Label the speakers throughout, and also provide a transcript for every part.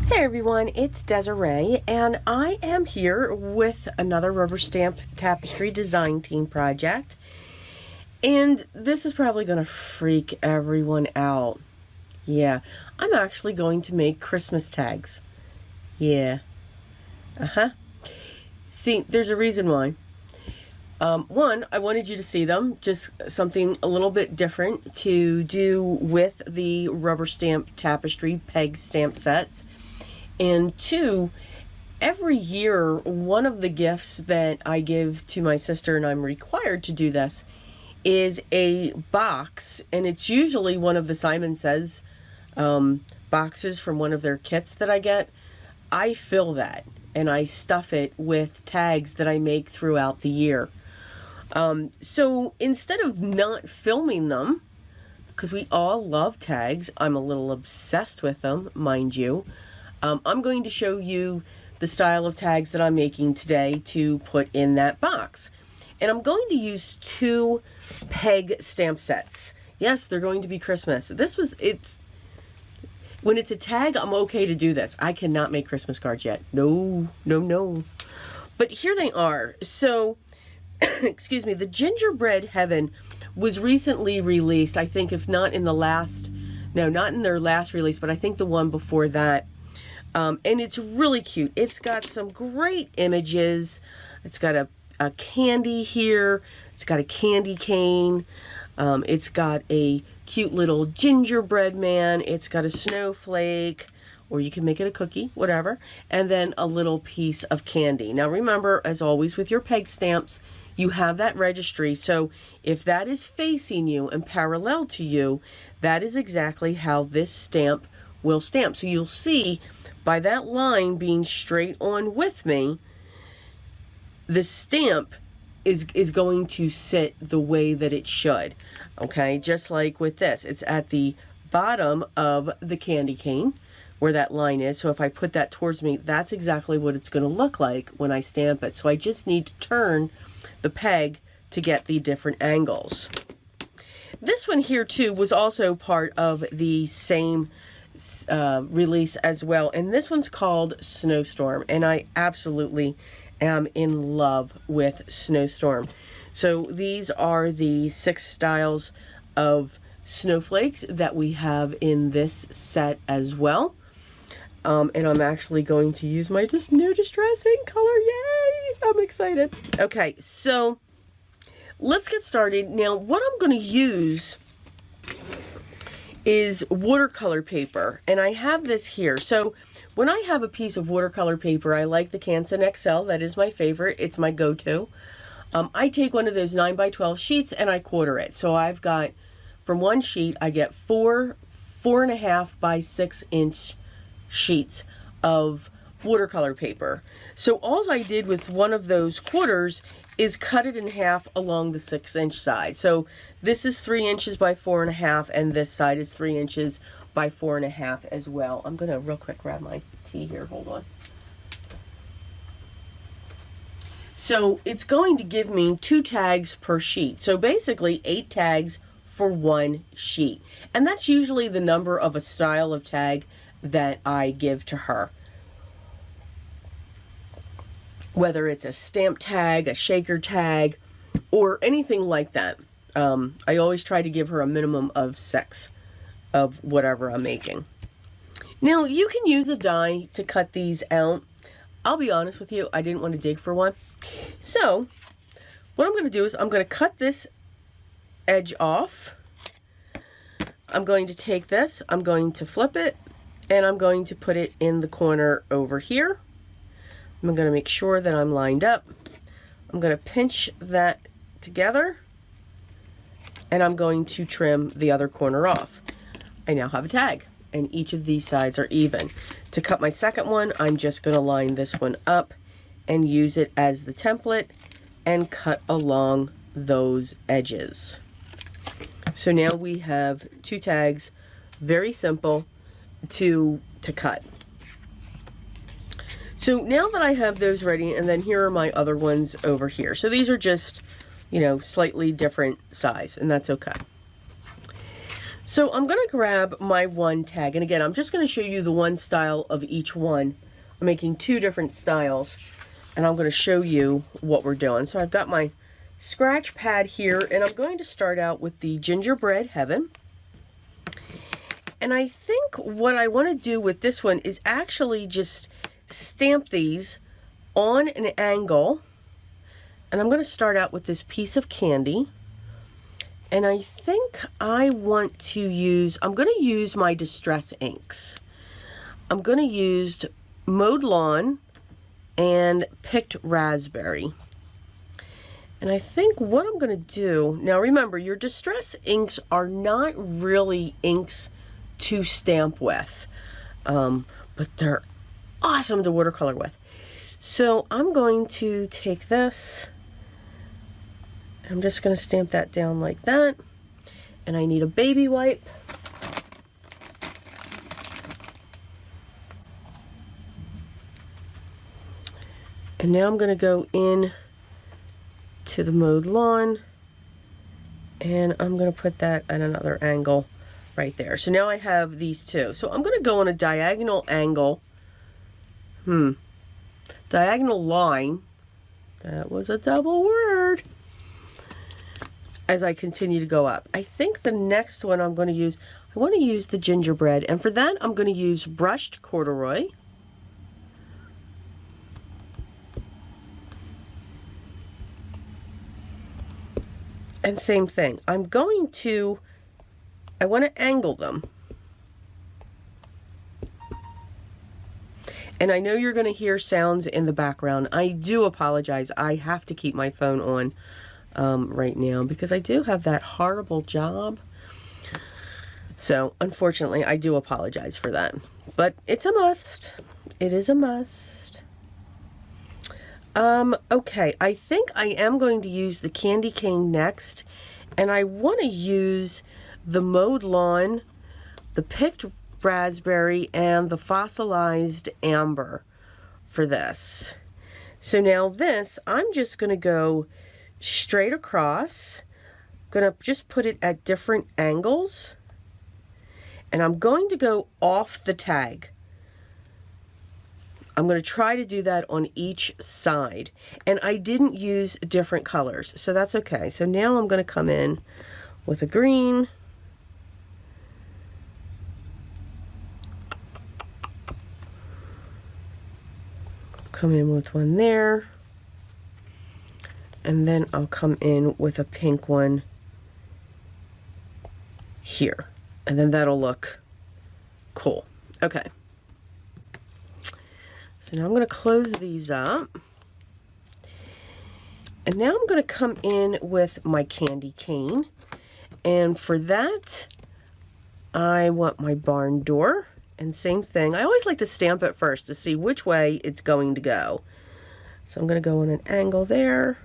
Speaker 1: Hey everyone, it's Desiree, and I am here with another Rubber Stamp Tapestry design team project. And this is probably going to freak everyone out. Yeah, I'm actually going to make Christmas tags. Yeah. See, there's a reason why. One, I wanted you to see them, just something a little bit different to do with the Rubber Stamp Tapestry peg stamp sets. And two, every year, one of the gifts that I give to my sister, and I'm required to do this, is a box. And it's usually one of the Simon Says boxes from one of their kits that I get. I fill that and I stuff it with tags that I make throughout the year. So instead of not filming them, because we all love tags, I'm a little obsessed with them, mind you. I'm going to show you the style of tags that I'm making today to put in that box. And I'm going to use two peg stamp sets. Yes, they're going to be Christmas. When it's a tag, I'm okay to do this. I cannot make Christmas cards yet. No. But here they are. So, excuse me, the Gingerbread Heaven was recently released. I think if not in the last, no, not in their last release, but I think the one before that. And it's really cute. It's got some great images. It's got a candy here. It's got a candy cane. It's got a cute little gingerbread man. It's got a snowflake, or you can make it a cookie, whatever. And then a little piece of candy. Now remember, as always with your peg stamps, you have that registry. So if that is facing you and parallel to you, that is exactly how this stamp will stamp. So you'll see by that line being straight on with me, the stamp is going to sit the way that it should. Okay, just like with this, it's at the bottom of the candy cane where that line is. So if I put that towards me, that's exactly what it's going to look like when I stamp it. So I just need to turn the peg to get the different angles. This one here too was also part of the same release as well, and this one's called Snowstorm, and I absolutely am in love with Snowstorm. So these are the 6 styles of snowflakes that we have in this set as well. And I'm actually going to use my new distressing color. Yay! I'm excited. Okay, so let's get started. Now, what I'm going to use is watercolor paper, and I have this here. So when I have a piece of watercolor paper, I like the Canson XL. That is my favorite. It's my go-to. I take one of those 9x12 sheets and I quarter it. So I've got, from one sheet, I get 4.5 by 6 inch sheets of watercolor paper. So all I did with one of those quarters is cut it in half along the 6-inch side. So this is 3 inches by 4.5, and this side is 3 inches by 4.5 as well. I'm gonna real quick grab my tea here, hold on. So it's going to give me 2 tags per sheet. So basically 8 tags for 1 sheet. And that's usually the number of a style of tag that I give to her. Whether it's a stamp tag, a shaker tag, or anything like that. I always try to give her a minimum of 6 of whatever I'm making. Now, you can use a die to cut these out. I'll be honest with you, I didn't want to dig for one. So, what I'm going to do is I'm going to cut this edge off. I'm going to take this, I'm going to flip it, and I'm going to put it in the corner over here. I'm going to make sure that I'm lined up. I'm going to pinch that together, and I'm going to trim the other corner off. I now have a tag, and each of these sides are even. To cut my second one, I'm just going to line this one up and use it as the template and cut along those edges. So now we have 2 tags, very simple to cut. So now that I have those ready, and then here are my other ones over here. So these are just, you know, slightly different size, and that's okay. So I'm going to grab my one tag, and again, I'm just going to show you the one style of each one. I'm making two different styles, and I'm going to show you what we're doing. So I've got my scratch pad here, and I'm going to start out with the Gingerbread Heaven. And I think what I want to do with this one is actually just stamp these on an angle. And I'm going to start out with this piece of candy. And I think I want to use, I'm going to use my Distress inks. I'm going to use Mowed Lawn and Picked Raspberry. And I think what I'm going to do, now remember, your Distress inks are not really inks to stamp with, but they're awesome to watercolor with. So I'm going to take this, I'm just going to stamp that down like that, and I need a baby wipe. And now I'm going to go in to the Mowed Lawn, and I'm going to put that at another angle right there. So now I have these two. So I'm going to go on a diagonal angle. Diagonal line. That was a double word. As I continue to go up. I think the next one I'm going to use, I want to use the Gingerbread. And for that, I'm going to use brushed corduroy. And same thing. I want to angle them. And I know you're going to hear sounds in the background. I do apologize. I have to keep my phone on right now because I do have that horrible job. So unfortunately, I do apologize for that. But it's a must. It is a must. Okay, I think I am going to use the candy cane next. And I want to use the Mowed Lawn, the Picked Raspberry, and the Fossilized Amber for this. So now this, I'm just going to go straight across. I'm going to just put it at different angles. And I'm going to go off the tag. I'm going to try to do that on each side. And I didn't use different colors, so that's okay. So now I'm going to come in with a green. Come in with one there. And then I'll come in with a pink one here. And then that'll look cool. Okay. So now I'm going to close these up. And now I'm going to come in with my candy cane. And for that, I want my barn door. And same thing. I always like to stamp it first to see which way it's going to go. So I'm going to go on an angle there.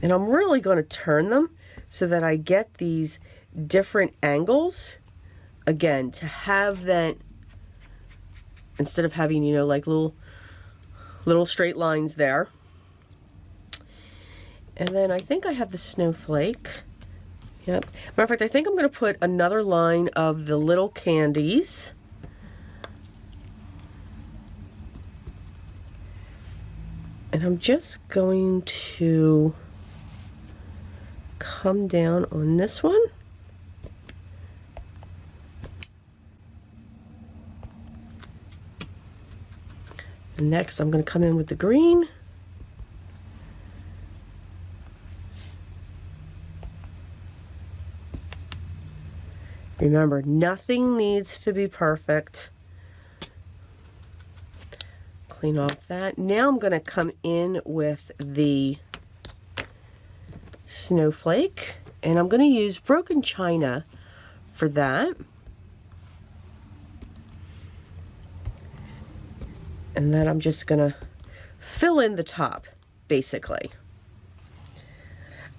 Speaker 1: And I'm really going to turn them so that I get these different angles. Again, to have that, instead of having, you know, like little straight lines there. And then I think I have the snowflake. Yep. Matter of fact, I think I'm going to put another line of the little candies. And I'm just going to come down on this one. And next I'm going to come in with the green. Remember, nothing needs to be perfect. Clean off that. Now I'm going to come in with the snowflake, and I'm going to use broken china for that. And then I'm just going to fill in the top, basically.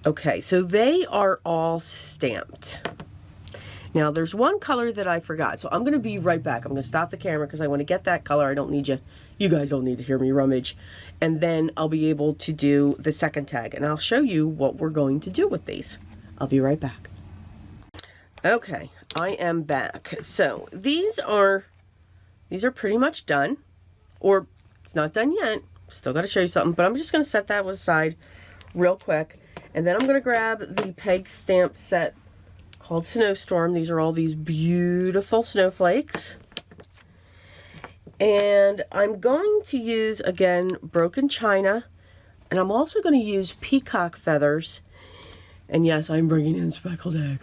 Speaker 1: Okay, so they are all stamped. Now, there's one color that I forgot, so I'm going to be right back. I'm going to stop the camera because I want to get that color. I don't need you guys don't need to hear me rummage. And then I'll be able to do the second tag, and I'll show you what we're going to do with these. I'll be right back. Okay, I am back. So these are pretty much done, or it's not done yet. Still got to show you something, but I'm just going to set that aside real quick. And then I'm going to grab the peg stamp set called Snowstorm. These are all these beautiful snowflakes. And I'm going to use, again, broken china. And I'm also going to use peacock feathers. And yes, I'm bringing in speckled egg.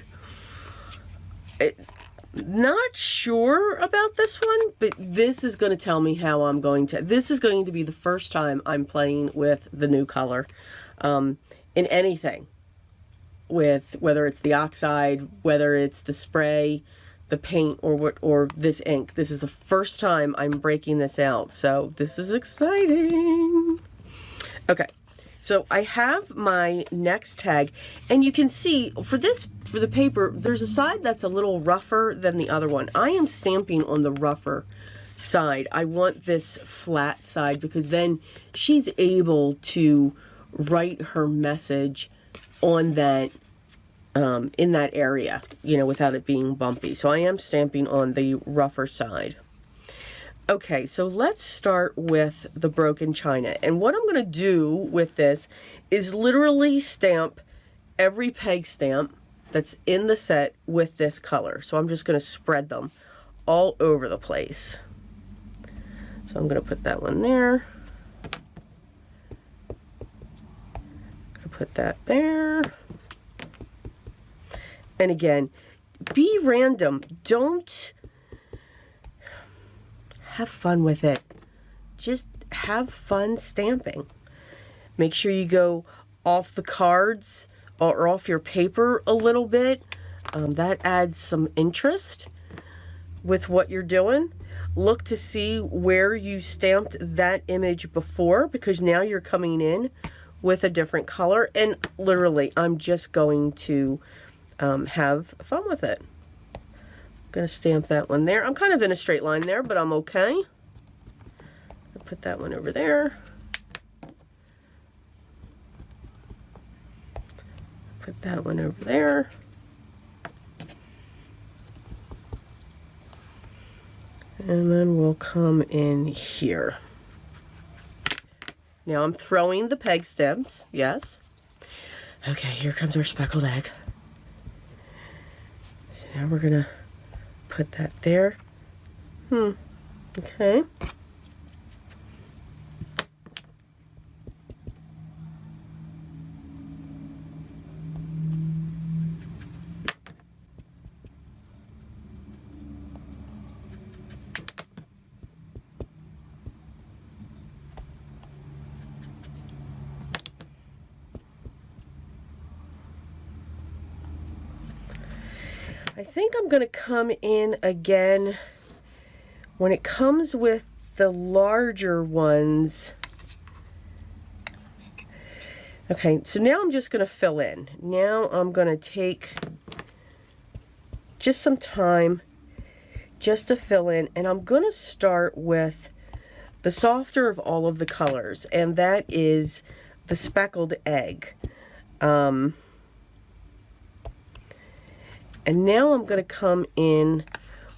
Speaker 1: Not sure about this one, but this is going to tell me how I'm going to... This is going to be the first time I'm playing with the new color in anything. With whether it's the oxide, whether it's the spray, the paint, or this ink. This is the first time I'm breaking this out, so this is exciting. Okay, so I have my next tag, and you can see for the paper, there's a side that's a little rougher than the other one. I am stamping on the rougher side. I want this flat side because then she's able to write her message on that, in that area, you know, without it being bumpy. So I am stamping on the rougher side. Okay, so let's start with the broken china. And what I'm going to do with this is literally stamp every peg stamp that's in the set with this color. So I'm just going to spread them all over the place. So I'm going to put that one there. Put that there. And again, be random. Don't have fun with it. Just have fun stamping. Make sure you go off the cards or off your paper a little bit. That adds some interest with what you're doing. Look to see where you stamped that image before, because now you're coming in with a different color. And literally, I'm just going to have fun with it. I'm going to stamp that one there. I'm kind of in a straight line there, but I'm okay. I'll put that one over there. Put that one over there. And then we'll come in here. Now I'm throwing the peg stems, yes. Okay, here comes our speckled egg. So now we're gonna put that there. Okay. I think I'm going to come in again when it comes with the larger ones. Okay, so now I'm just going to fill in. Now I'm going to take just some time just to fill in, and I'm going to start with the softer of all of the colors, and that is the speckled egg. And now I'm going to come in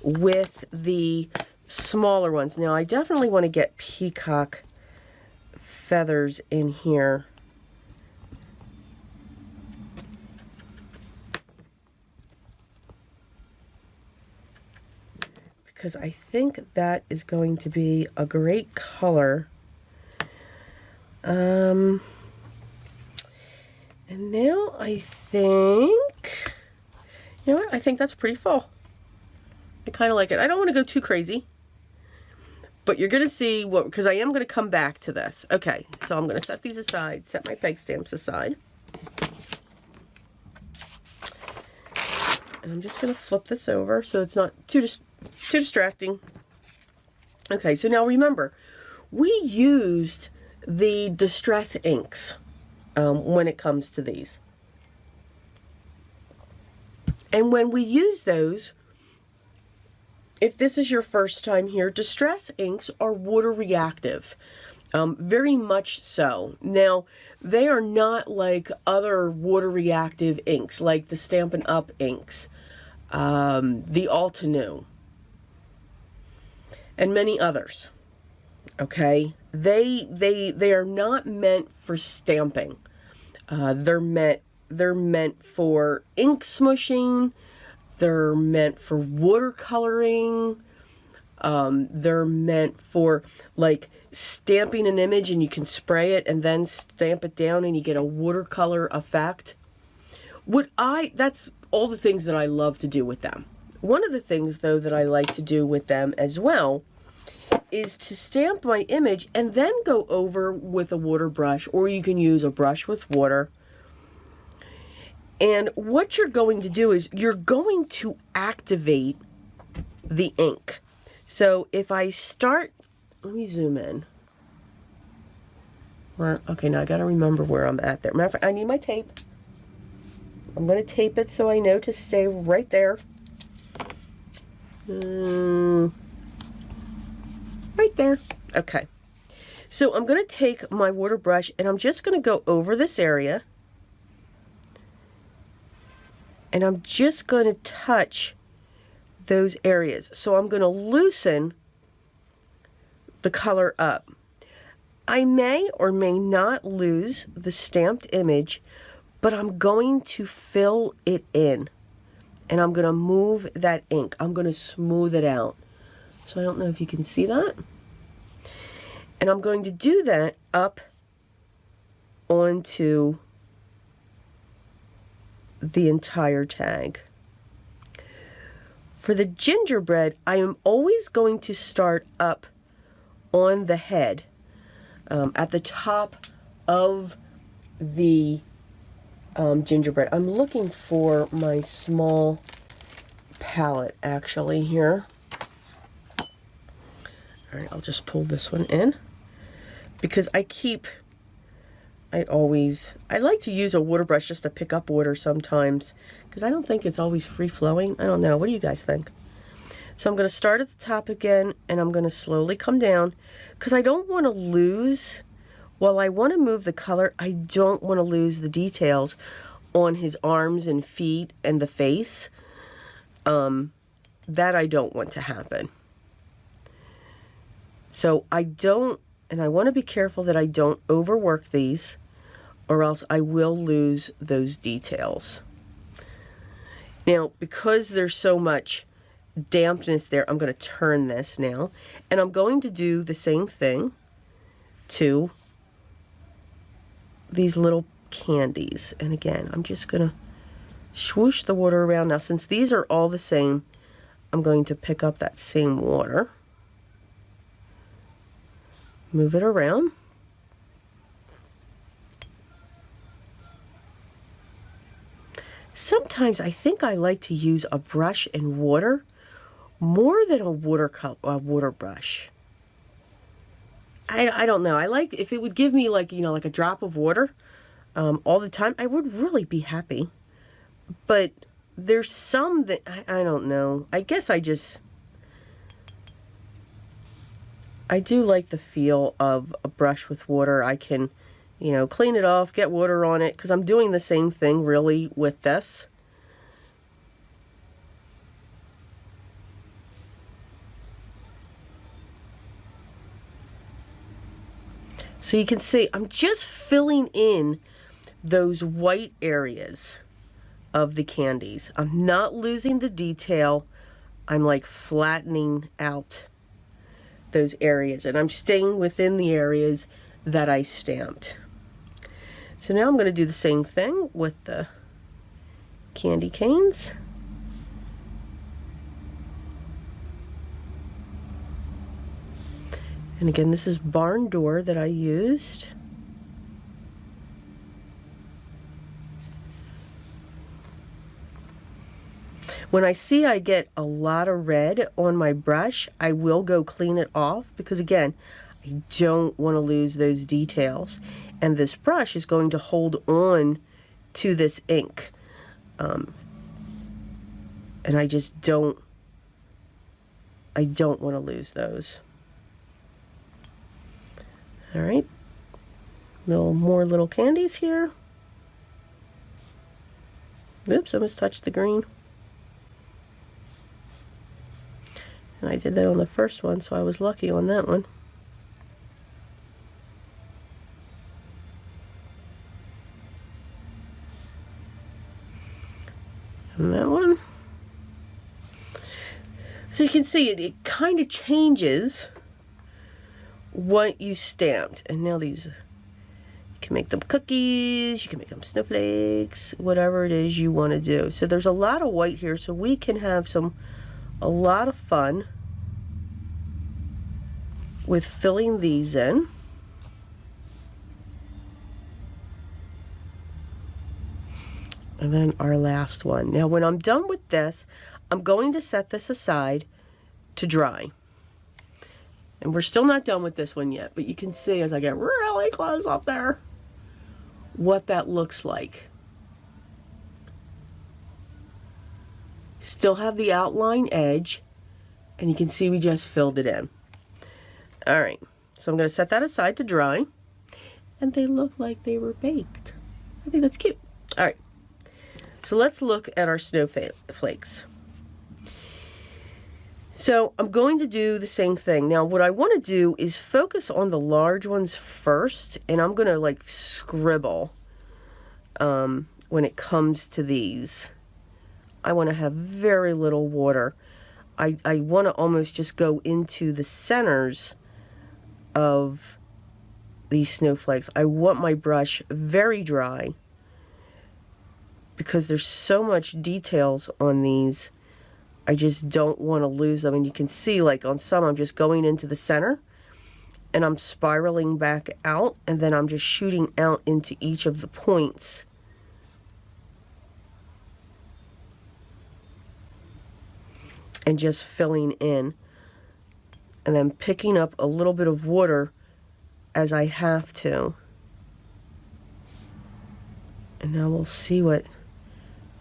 Speaker 1: with the smaller ones. Now I definitely want to get peacock feathers in here. Because I think that is going to be a great color. And now I think... You know what? I think that's pretty full. I kind of like it. I don't want to go too crazy. But you're going to see what... Because I am going to come back to this. Okay, so I'm going to set these aside. Set my peg stamps aside. And I'm just going to flip this over so it's not too distracting. Okay, so now remember, we used the distress inks when it comes to these. And when we use those, if this is your first time here, distress inks are water reactive. Very much so. Now, they are not like other water reactive inks, like the Stampin' Up inks, the Altenew, and many others. Okay, they are not meant for stamping. They're meant for ink smushing. They're meant for watercoloring. They're meant for like stamping an image and you can spray it and then stamp it down and you get a watercolor effect. That's all the things that I love to do with them. One of the things though that I like to do with them as well is to stamp my image and then go over with a water brush, or you can use a brush with water. And what you're going to do is you're going to activate the ink. So if I start, let me zoom in. Okay, now I got to remember where I'm at there. Matter of fact, I need my tape. I'm going to tape it so I know to stay right there. Right there. Okay. So I'm going to take my water brush and I'm just going to go over this area. And I'm just going to touch those areas. So I'm going to loosen the color up. I may or may not lose the stamped image, but I'm going to fill it in. And I'm going to move that ink. I'm going to smooth it out. So I don't know if you can see that. And I'm going to do that up onto the entire tag. For the gingerbread, I am always going to start up on the head, at the top of the gingerbread. I'm looking for my small palette actually here. All right, I'll just pull this one in because I like to use a water brush just to pick up water sometimes because I don't think it's always free flowing. I don't know. What do you guys think? So I'm going to start at the top again and I'm going to slowly come down because I don't want to lose, while I want to move the color, I don't want to lose the details on his arms and feet and the face. That I don't want to happen. So I want to be careful that I don't overwork these or else I will lose those details. Now, because there's so much dampness there, I'm going to turn this now. And I'm going to do the same thing to these little candies. And again, I'm just going to swoosh the water around. Now, since these are all the same, I'm going to pick up that same water. Move it around. Sometimes I think I like to use a brush and water more than a water brush. I don't know. I like, if it would give me like, like a drop of water all the time, I would really be happy. But there's some that, I don't know. I guess I do like the feel of a brush with water. I can, clean it off, get water on it, because I'm doing the same thing really with this. So you can see I'm just filling in those white areas of the candies. I'm not losing the detail. I'm like flattening out those areas, and I'm staying within the areas that I stamped. So now I'm going to do the same thing with the candy canes. And again, this is barn door that I used. When I see I get a lot of red on my brush, I will go clean it off because again, I don't want to lose those details. And this brush is going to hold on to this ink. And I just don't want to lose those. All right. More little candies here. Oops, almost touched the green. And I did that on the first one, so I was lucky on that one. And that one. So you can see it kind of changes what you stamped. And now these, you can make them cookies, you can make them snowflakes, whatever it is you want to do. So there's a lot of white here, so we can have a lot of fun with filling these in. And then our last one. Now when I'm done with this, I'm going to set this aside to dry. And we're still not done with this one yet, but you can see as I get really close up there what that looks like. Still have the outline edge, and you can see we just filled it in. All right, so I'm going to set that aside to dry, and they look like they were baked. I think that's cute. All right, so let's look at our snowflakes. So I'm going to do the same thing. Now what I want to do is focus on the large ones first, and I'm going to like scribble when it comes to these. I want to have very little water. I want to almost just go into the centers of these snowflakes. I want my brush very dry because there's so much details on these. I just don't want to lose them. And you can see like on some I'm just going into the center and I'm spiraling back out, and then I'm just shooting out into each of the points. And just filling in, and then picking up a little bit of water as I have to. And now we'll see what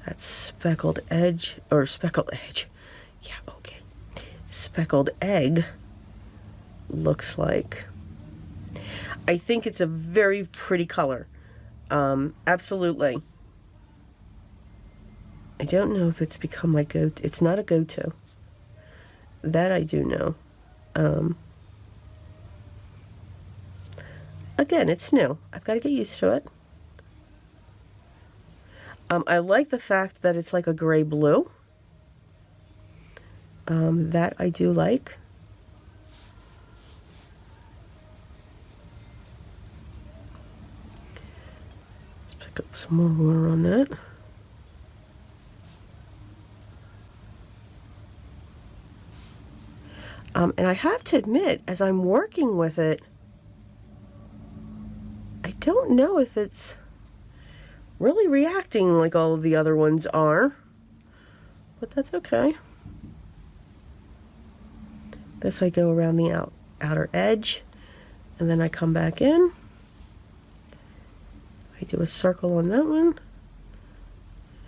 Speaker 1: that speckled edge, yeah, okay, speckled egg looks like. I think it's a very pretty color. Absolutely. I don't know if it's become my go-to. It's not a go-to. That I do know. Again, it's new. I've got to get used to it. I like the fact that it's like a gray blue. That I do like. Let's pick up some more water on that. And I have to admit, as I'm working with it, I don't know if it's really reacting like all of the other ones are, but that's okay. This I go around the outer edge, and then I come back in. I do a circle on that one,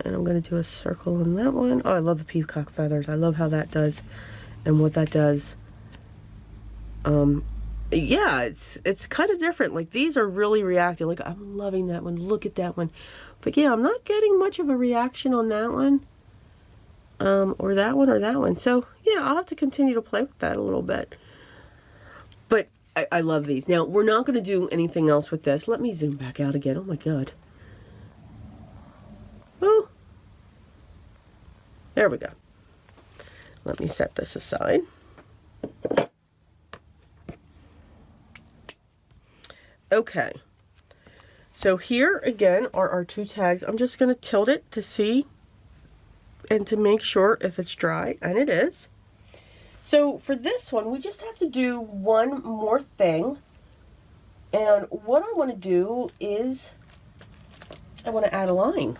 Speaker 1: and I'm going to do a circle on that one. Oh, I love the peacock feathers. I love how that does and what that does. Yeah, it's kind of different. Like these are really reacting. Like I'm loving that one. Look at that one. But yeah, I'm not getting much of a reaction on that one. Or that one or that one. So yeah, I'll have to continue to play with that a little bit. But I love these. Now, we're not going to do anything else with this. Let me zoom back out again. Oh my God. Oh. There we go. Let me set this aside. Okay, so here again are our two tags. I'm just going to tilt it to see and to make sure if it's dry, and it is. So for this one, we just have to do one more thing. And what I want to do is I want to add a line.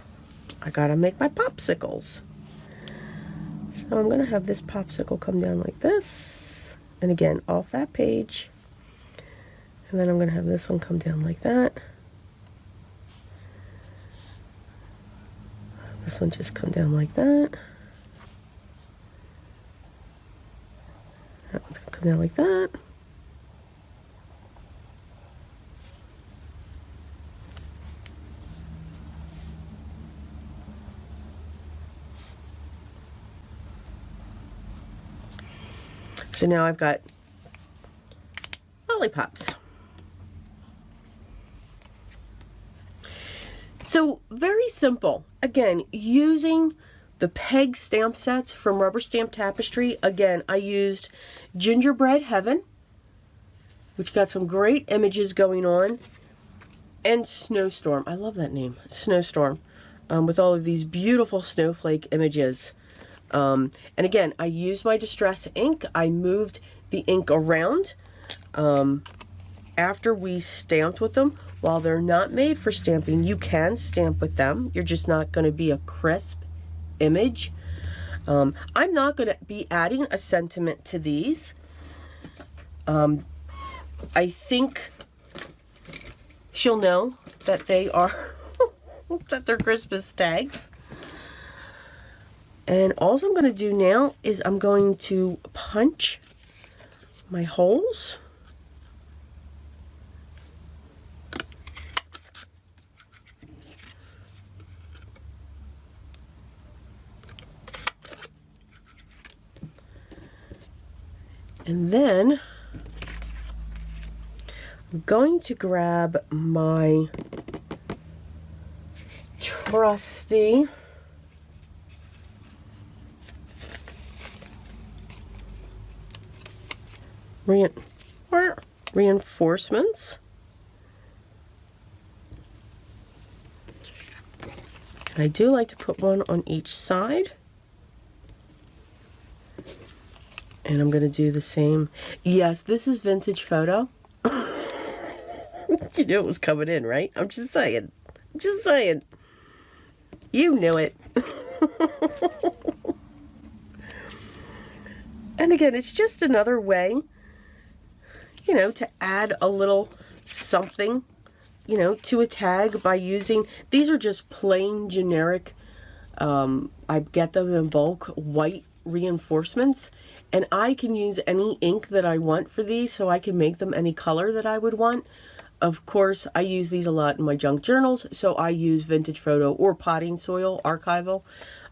Speaker 1: I got to make my popsicles. So I'm going to have this popsicle come down like this. And again, off that page. And then I'm going to have this one come down like that. This one just come down like that. That one's going to come down like that. So now I've got lollipops. So very simple. Again, using the peg stamp sets from Rubber Stamp Tapestry. Again, I used Gingerbread Heaven, which got some great images going on, and Snowstorm. I love that name, Snowstorm, with all of these beautiful snowflake images. And again, I used my distress ink. I moved the ink around after we stamped with them. While they're not made for stamping, you can stamp with them. You're just not going to be a crisp image. I'm not going to be adding a sentiment to these. I think she'll know that they are that they're Christmas tags. And all I'm going to do now is I'm going to punch my holes. And then I'm going to grab my trusty reinforcements. I do like to put one on each side. And I'm going to do the same. Yes, this is vintage photo. You knew it was coming in, right? I'm just saying. I'm just saying. You knew it. And again, it's just another way, you know, to add a little something, you know, to a tag by using, these are just plain generic, I get them in bulk, white reinforcements. And I can use any ink that I want for these, so I can make them any color that I would want. Of course, I use these a lot in my junk journals, so I use vintage photo or potting soil archival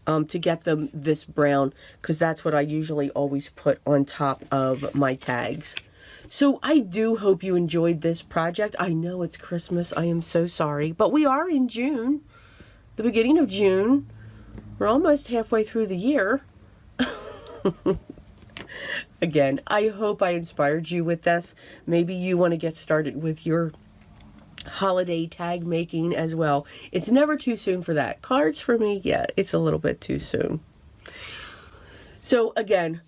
Speaker 1: to get them this brown, because that's what I usually always put on top of my tags. So I do hope you enjoyed this project. I know it's Christmas. I am so sorry, but we are in June, the beginning of June. We're almost halfway through the year. Again, I hope I inspired you with this. Maybe you want to get started with your holiday tag making as well. It's never too soon for that. Cards for me, yeah, it's a little bit too soon. So again,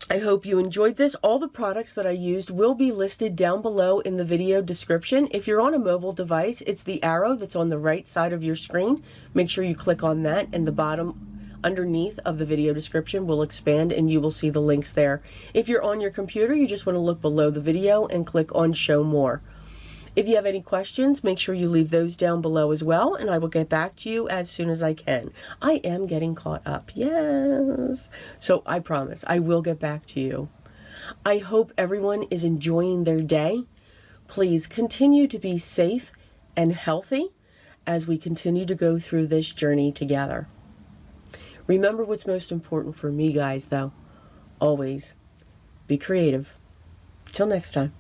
Speaker 1: I hope you enjoyed this. All the products that I used will be listed down below in the video description. If you're on a mobile device, it's the arrow that's on the right side of your screen. Make sure you click on that, and the bottom underneath of the video description will expand and you will see the links there. If you're on your computer, you just want to look below the video and click on Show More. If you have any questions, make sure you leave those down below as well, and I will get back to you as soon as I can. I am getting caught up, yes. So I promise I will get back to you. I hope everyone is enjoying their day. Please continue to be safe and healthy as we continue to go through this journey together. Remember what's most important for me, guys, though. Always be creative. Till next time.